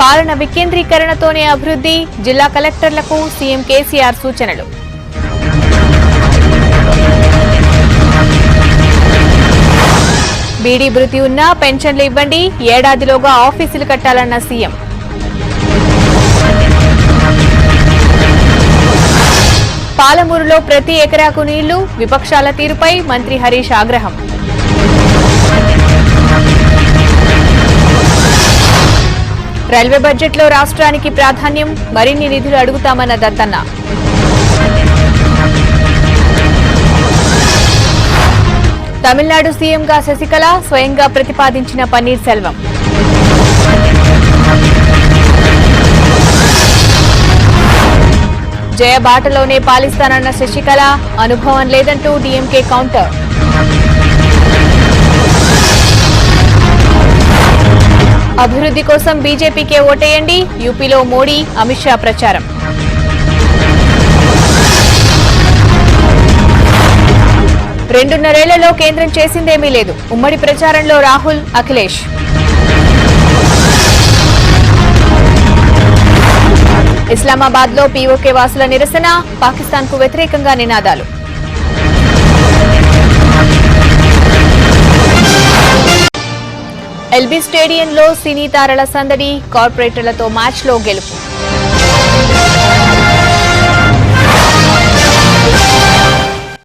పాలన వికేంద్రీకరణతోనే అభివృద్ధి, జిల్లా కలెక్టర్లకు సీఎం కేసీఆర్ సూచనలు. బీడీ భృతి ఉన్నా పెన్షన్లు ఇవ్వండి, ఏడాదిలోగా ఆఫీసులు కట్టాలన్న సీఎం. పాలమూరులో ప్రతి ఎకరాకు నీళ్లు, విపక్షాల తీరుపై మంత్రి హరీష్ ఆగ్రహం. రైల్వే బడ్జెట్లో రాష్ట్రానికి ప్రాధాన్యం, మరిన్ని నిధులు అడుగుతామన్న దత్తన్న. తమిళనాడు సీఎంగా శశికళ స్వయంగా ప్రతిపాదించిన పన్నీర్ సెల్వం. జయబాటలోనే పాలిస్తానన్న శశికళ, అనుభవం లేదంటూ డీఎంకే కౌంటర్. అభివృద్ధి కోసం బీజేపీకే ఓటేయండి, యూపీలో మోడీ, అమిత్ షా ప్రచారం. రెండున్నరేళ్లలో కేంద్రం చేసిందేమీ లేదు, ఉమ్మడి ప్రచారంలో రాహుల్, అఖిలేష్. ఇస్లామాబాద్ లో పీఓకే వాసుల నిరసన, పాకిస్తాన్ కు వ్యతిరేకంగా నినాదాలు. ఎల్బీ స్టేడియంలో సినీ తారల సందడి, కార్పొరేటర్లతో మ్యాచ్లో గెలుపు.